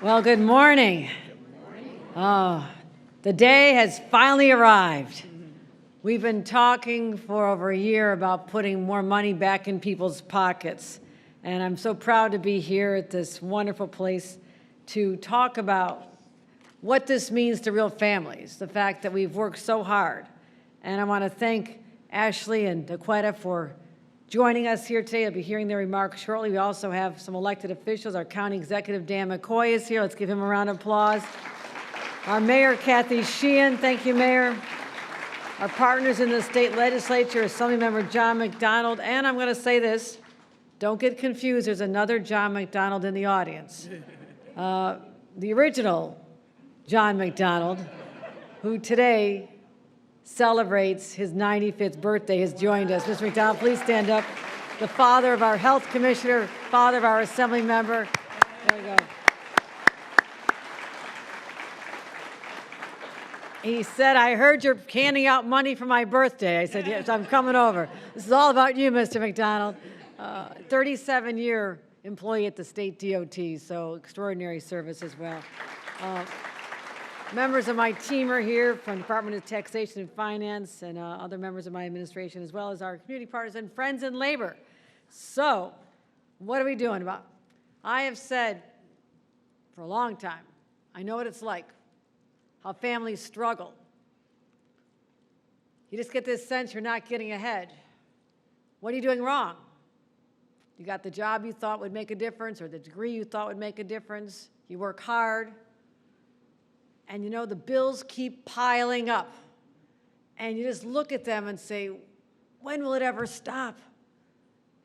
Well, good morning. Oh, the day has finally arrived. We've been talking for over a year about putting more money back in people's pockets. And I'm so proud to be here at this wonderful place to talk about what this means to real families, the fact that we've worked so hard. And I want to thank Ashley and Daquetta for joining us here today. I'll be hearing their remarks shortly. We also have some elected officials. Our County Executive, Dan McCoy, is here. Let's give him a round of applause. Our Mayor, Kathy Sheehan. Thank you, Mayor. Our partners in the state legislature, Assemblymember John McDonald. And I'm going to say this, don't get confused. There's another John McDonald in the audience. The original John McDonald, who today celebrates his 95th birthday, has joined us. Mr. McDonald, please stand up. The father of our health commissioner, father of our assembly member. There we go. He said, I heard you're handing out money for my birthday. I said, yes, I'm coming over. This is all about you, Mr. McDonald. 37-year employee at the state DOT, so extraordinary service as well. Members of my team are here from the Department of Taxation and Finance and other members of my administration, as well as our community partners and friends in labor. So what are we doing about? I have said for a long time, I know what it's like, how families struggle. You just get this sense you're not getting ahead. What are you doing wrong? You got the job you thought would make a difference or the degree you thought would make a difference. You work hard. And you know, the bills keep piling up. And you just look at them and say, when will it ever stop?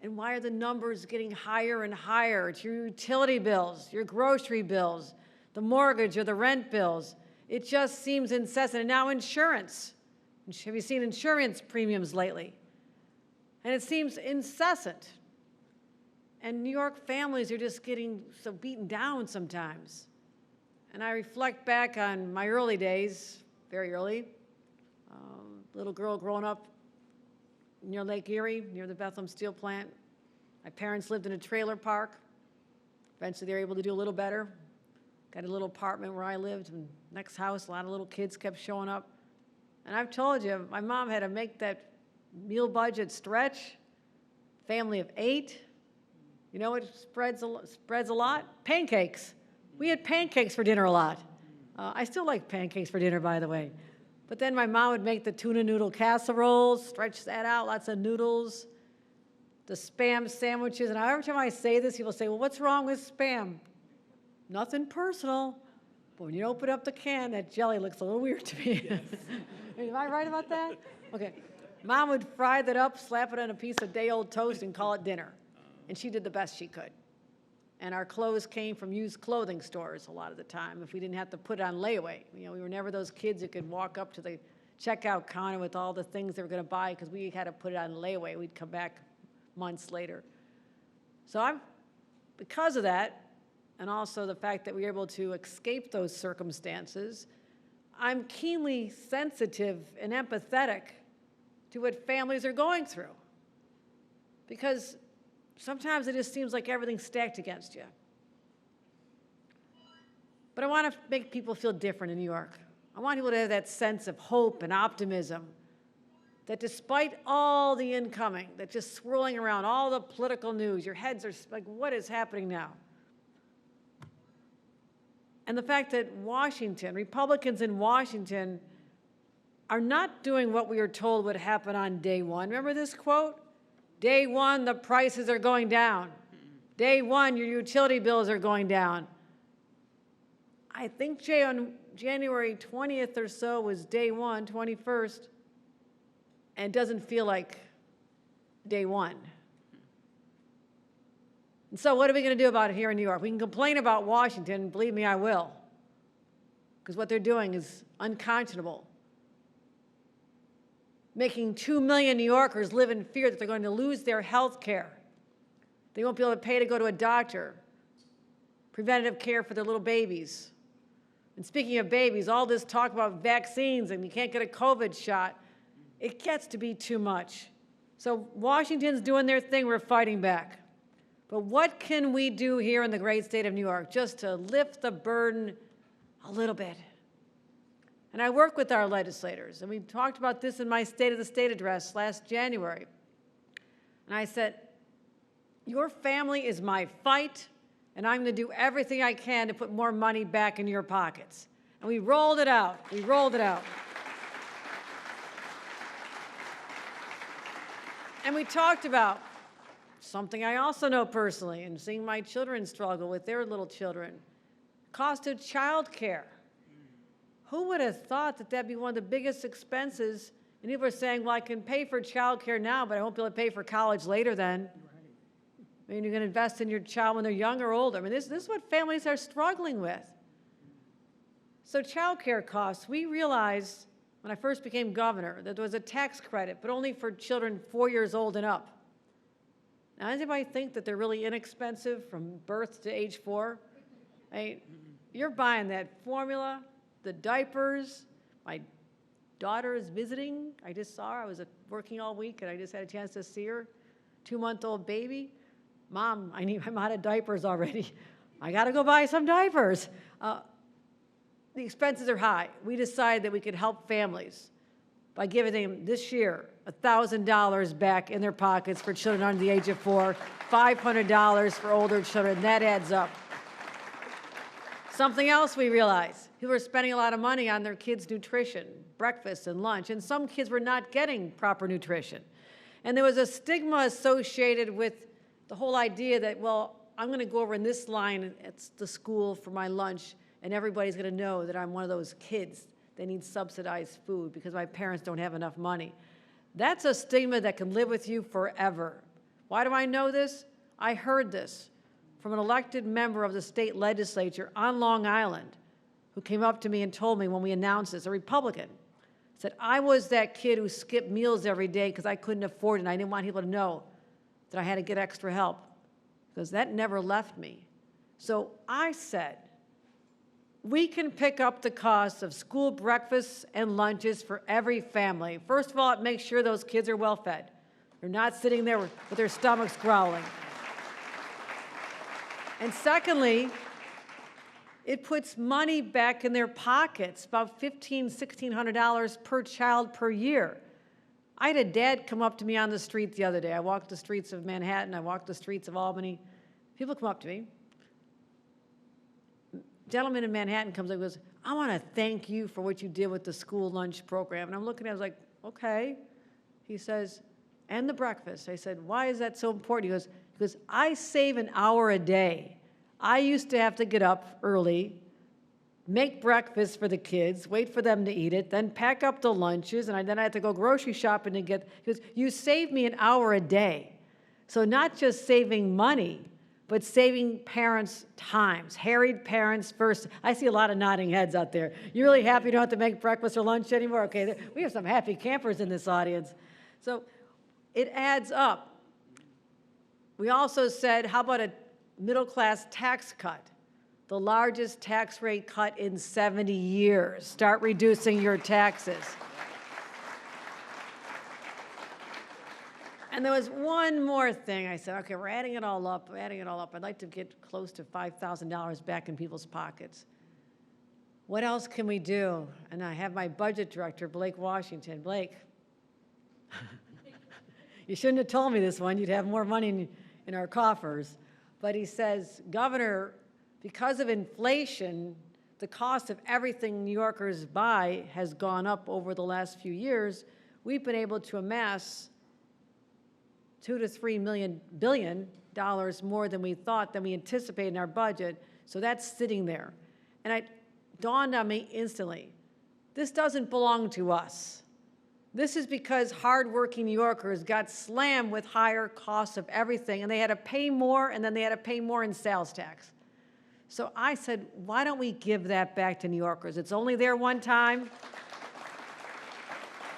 And why are the numbers getting higher and higher? It's your utility bills, your grocery bills, the mortgage or the rent bills. It just seems incessant. And now insurance. Have you seen insurance premiums lately? And it seems incessant. And New York families are just getting so beaten down sometimes. And I reflect back on my early days, very early, little girl growing up near Lake Erie, near the Bethlehem Steel Plant. My parents lived in a trailer park. Eventually they were able to do a little better. Got a little apartment where I lived, and next house, a lot of little kids kept showing up. And I've told you, my mom had to make that meal budget stretch. Family of 8. You know what spreads a lot? Pancakes. We had pancakes for dinner a lot. I still like pancakes for dinner, by the way. But then my mom would make the tuna noodle casseroles, stretch that out, lots of noodles, the Spam sandwiches. And every time I say this, people say, well, what's wrong with Spam? Nothing personal. But when you open up the can, that jelly looks a little weird to me. Am I right about that? Okay. Mom would fry that up, slap it on a piece of day-old toast, and call it dinner. And she did the best she could. And our clothes came from used clothing stores a lot of the time if we didn't have to put it on layaway. You know, we were never those kids who could walk up to the checkout counter with all the things they were going to buy because we had to put it on layaway. We'd come back months later. So because of that, and also the fact that we were able to escape those circumstances, I'm keenly sensitive and empathetic to what families are going through. Because sometimes it just seems like everything's stacked against you. But I want to make people feel different in New York. I want people to have that sense of hope and optimism that despite all the incoming, that just swirling around, all the political news, your heads are like, what is happening now? And the fact that Washington, Republicans in Washington, are not doing what we were told would happen on day one. Remember this quote? Day one, the prices are going down. Day one, your utility bills are going down. I think, Jay, on January 20th or so was day one, 21st, and it doesn't feel like day one. And so what are we going to do about it here in New York? We can complain about Washington, and believe me, I will, because what they're doing is unconscionable. Making 2 million New Yorkers live in fear that they're going to lose their health care. They won't be able to pay to go to a doctor, preventative care for their little babies. And speaking of babies, all this talk about vaccines and you can't get a COVID shot, it gets to be too much. So Washington's doing their thing, we're fighting back. But what can we do here in the great state of New York just to lift the burden a little bit? And I work with our legislators, and we talked about this in my State of the State address last January. And I said, your family is my fight, and I'm going to do everything I can to put more money back in your pockets. And we rolled it out. We rolled it out. And we talked about something I also know personally, and seeing my children struggle with their little children, cost of child care. Who would have thought that that'd be one of the biggest expenses? And people are saying, well, I can pay for child care now, but I won't be able to pay for college later then. I mean, you're going to invest in your child when they're young or older. I mean, this is what families are struggling with. So child care costs, we realized when I first became governor that there was a tax credit, but only for children 4 years old and up. Now, does anybody think that they're really inexpensive from birth to age 4? I mean, you're buying that formula, the diapers. My daughter is visiting. I just saw her. I was working all week, and I just had a chance to see her. 2-month-old baby. Mom, I'm out of diapers already. I got to go buy some diapers. The expenses are high. We decided that we could help families by giving them this year $1,000 back in their pockets for children under the age of 4, $500 for older children. That adds up. Something else we realized, people are spending a lot of money on their kids' nutrition, breakfast and lunch, and some kids were not getting proper nutrition. And there was a stigma associated with the whole idea that, well, I'm going to go over in this line at the school for my lunch, and everybody's going to know that I'm one of those kids that need subsidized food because my parents don't have enough money. That's a stigma that can live with you forever. Why do I know this? I heard this from an elected member of the state legislature on Long Island who came up to me and told me when we announced this, a Republican, said, I was that kid who skipped meals every day because I couldn't afford it, and I didn't want people to know that I had to get extra help, because that never left me. So I said, we can pick up the cost of school breakfasts and lunches for every family. First of all, it makes sure those kids are well fed. They're not sitting there with their stomachs growling. And secondly, it puts money back in their pockets, about $1,500, $1,600 per child per year. I had a dad come up to me on the street the other day. I walked the streets of Manhattan. I walked the streets of Albany. People come up to me. Gentleman in Manhattan comes up and goes, I want to thank you for what you did with the school lunch program. And I'm looking at it, I was like, okay. He says, and the breakfast. I said, why is that so important? He goes, I save an hour a day. I used to have to get up early, make breakfast for the kids, wait for them to eat it, then pack up the lunches, and then I had to go grocery shopping to get, he goes, you save me an hour a day. So not just saving money, but saving parents' times, harried parents first. I see a lot of nodding heads out there. You really happy you don't have to make breakfast or lunch anymore? Okay, we have some happy campers in this audience. So it adds up. We also said, how about a middle-class tax cut? The largest tax rate cut in 70 years. Start reducing your taxes. And there was one more thing. I said, okay, we're adding it all up, I'd like to get close to $5,000 back in people's pockets. What else can we do? And I have my budget director, Blake Washington. Blake, you shouldn't have told me this one. You'd have more money in our coffers. But he says, Governor, because of inflation, the cost of everything New Yorkers buy has gone up over the last few years. We've been able to amass $2 to $3 billion more than we thought, than we anticipated in our budget. So that's sitting there. And it dawned on me instantly, this doesn't belong to us. This is because hardworking New Yorkers got slammed with higher costs of everything, and they had to pay more, and then they had to pay more in sales tax. So I said, why don't we give that back to New Yorkers? It's only there one time.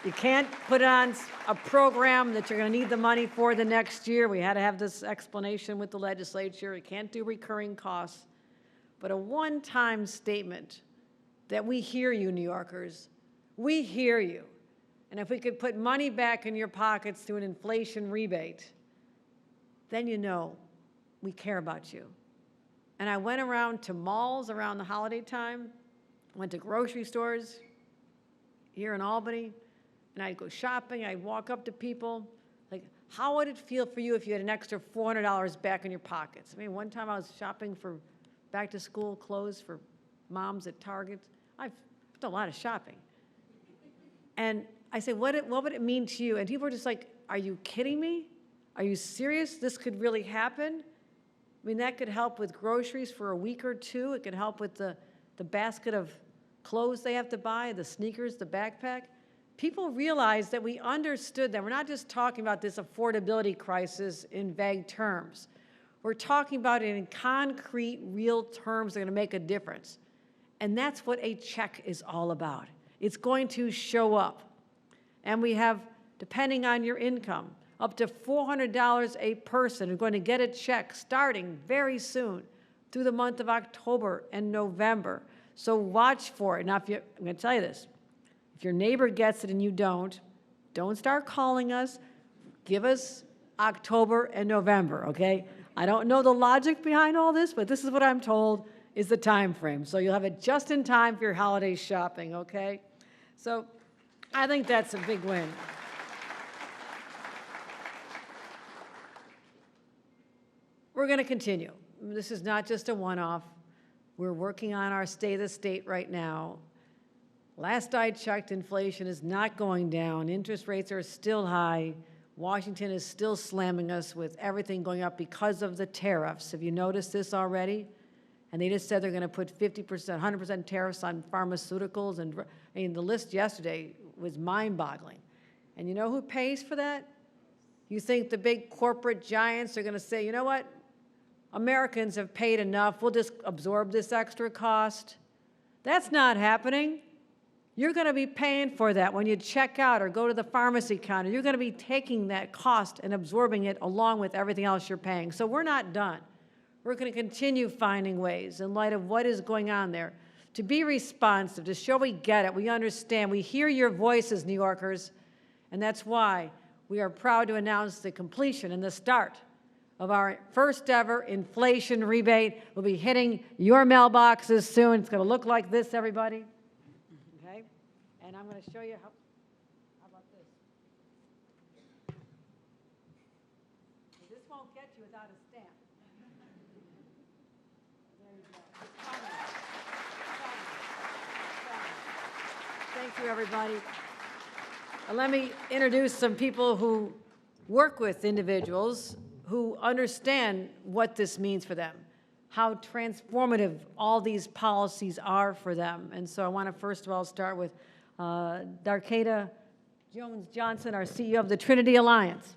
You can't put on a program that you're going to need the money for the next year. We had to have this explanation with the legislature. You can't do recurring costs. But a one-time statement that we hear you, New Yorkers. We hear you. And if we could put money back in your pockets through an inflation rebate, then you know we care about you. And I went around to malls around the holiday time, went to grocery stores here in Albany, and I'd go shopping, I'd walk up to people, like, how would it feel for you if you had an extra $400 back in your pockets? I mean, one time I was shopping for back-to-school clothes for moms at Target. I've done a lot of shopping. And I said, what would it mean to you? And people were just like, are you kidding me? Are you serious? This could really happen? I mean, that could help with groceries for a week or two. It could help with the basket of clothes they have to buy, the sneakers, the backpack. People realized that we understood that. We're not just talking about this affordability crisis in vague terms. We're talking about it in concrete, real terms that are going to make a difference. And that's what a check is all about. It's going to show up. And we have, depending on your income, up to $400 a person are going to get a check starting very soon through the month of October and November. So watch for it. Now, I'm going to tell you this. If your neighbor gets it and you don't start calling us. Give us October and November, okay? I don't know the logic behind all this, but this is what I'm told is the time frame. So you'll have it just in time for your holiday shopping, okay? So I think that's a big win. We're going to continue. This is not just a one-off. We're working on our state of the state right now. Last I checked, inflation is not going down. Interest rates are still high. Washington is still slamming us with everything going up because of the tariffs. Have you noticed this already? And they just said they're going to put 50%, 100% tariffs on pharmaceuticals. And I mean, the list yesterday was mind-boggling. And you know who pays for that? You think the big corporate giants are going to say, you know what? Americans have paid enough. We'll just absorb this extra cost. That's not happening. You're going to be paying for that when you check out or go to the pharmacy counter. You're going to be taking that cost and absorbing it along with everything else you're paying. So we're not done. We're going to continue finding ways in light of what is going on there to be responsive, to show we get it, we understand, we hear your voices, New Yorkers, and that's why we are proud to announce the completion and the start of our first ever inflation rebate. We'll be hitting your mailboxes soon. It's going to look like this, everybody. Okay? And I'm going to show you how about this? This won't get you without a stamp. There you go. It's coming. Thank you, everybody. Let me introduce some people who work with individuals who understand what this means for them, how transformative all these policies are for them. And so I want to first of all start with Darkeda Jones-Johnson, our CEO of the Trinity Alliance.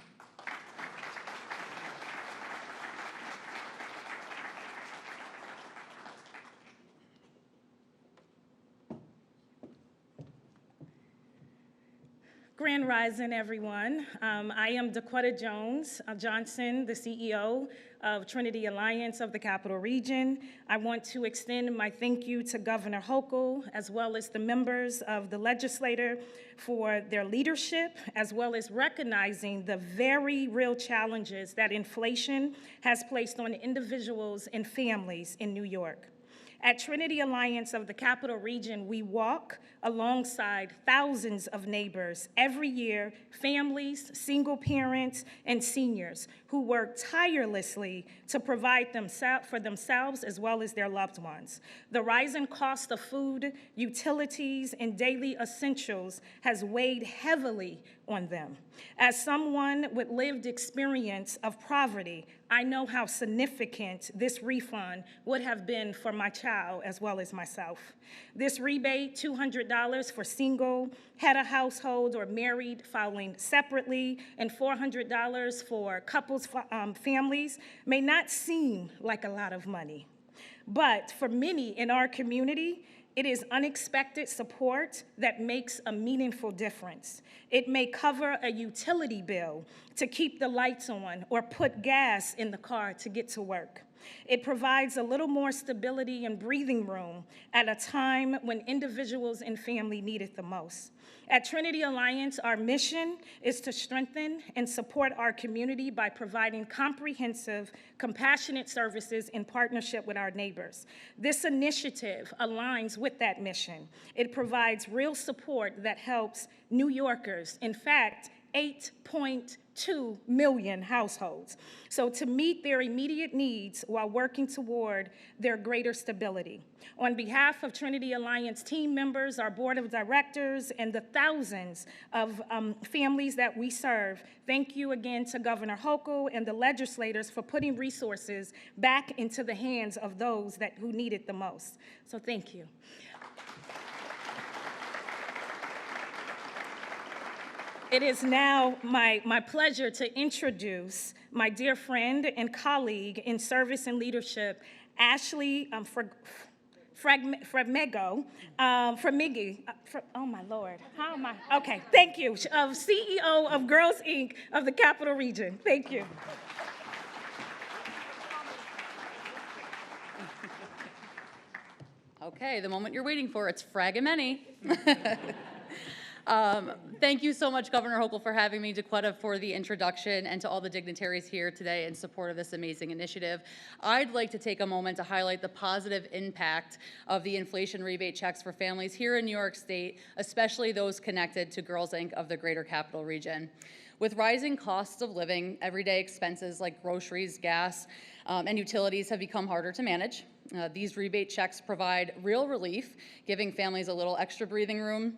Grand Rising, everyone. I am Dakota Johnson, the CEO of Trinity Alliance of the Capital Region. I want to extend my thank you to Governor Hochul, as well as the members of the legislature for their leadership, as well as recognizing the very real challenges that inflation has placed on individuals and families in New York. At Trinity Alliance of the Capital Region, we walk alongside thousands of neighbors every year, families, single parents, and seniors who work tirelessly to provide for themselves as well as their loved ones. The rising cost of food, utilities, and daily essentials has weighed heavily on them. As someone with lived experience of poverty, I know how significant this refund would have been for my child as well as myself. This rebate, $200 for single, head of household or married filing separately, and $400 for couples, families, may not seem like a lot of money. But for many in our community, it is unexpected support that makes a meaningful difference. It may cover a utility bill to keep the lights on or put gas in the car to get to work. It provides a little more stability and breathing room at a time when individuals and family need it the most. At Trinity Alliance, our mission is to strengthen and support our community by providing comprehensive, compassionate services in partnership with our neighbors. This initiative aligns with that mission. It provides real support that helps New Yorkers, in fact, 8.2 million households, so to meet their immediate needs while working toward their greater stability. On behalf of Trinity Alliance team members, our board of directors, and the thousands of families that we serve, thank you again to Governor Hochul and the legislators for putting resources back into the hands of those who need it the most. So thank you. It is now my pleasure to introduce my dear friend and colleague in service and leadership, Ashley Framego, oh my Lord, how am I? Okay, thank you, CEO of Girls Inc. of the Capital Region. Thank you. Okay, the moment you're waiting for, it's Fragamany. Thank you so much, Governor Hochul, for having me, DeQuetta for the introduction, and to all the dignitaries here today in support of this amazing initiative. I'd like to take a moment to highlight the positive impact of the inflation rebate checks for families here in New York State, especially those connected to Girls Inc. of the Greater Capital Region. With rising costs of living, everyday expenses like groceries, gas, and utilities have become harder to manage. These rebate checks provide real relief, giving families a little extra breathing room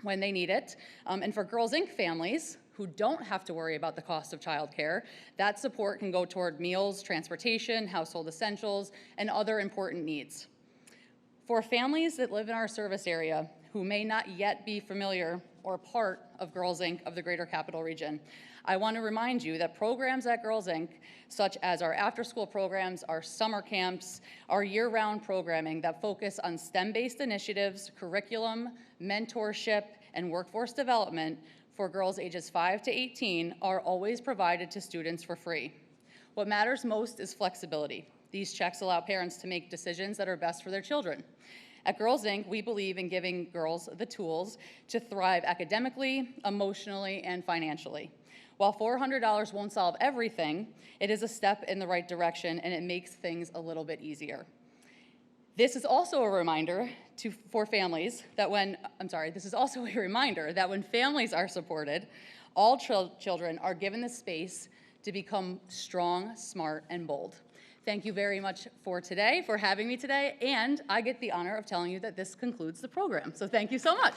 when they need it. And for Girls Inc. families who don't have to worry about the cost of childcare, that support can go toward meals, transportation, household essentials, and other important needs. For families that live in our service area who may not yet be familiar or part of Girls Inc. of the Greater Capital Region, I want to remind you that programs at Girls Inc., such as our after-school programs, our summer camps, our year-round programming that focus on STEM-based initiatives, curriculum, mentorship, and workforce development for girls ages 5 to 18 are always provided to students for free. What matters most is flexibility. These checks allow parents to make decisions that are best for their children. At Girls Inc., we believe in giving girls the tools to thrive academically, emotionally, and financially. While $400 won't solve everything, it is a step in the right direction, and it makes things a little bit easier. This is also a reminder for families that when families are supported, all children are given the space to become strong, smart, and bold. Thank you very much for having me today, and I get the honor of telling you that this concludes the program. So thank you so much.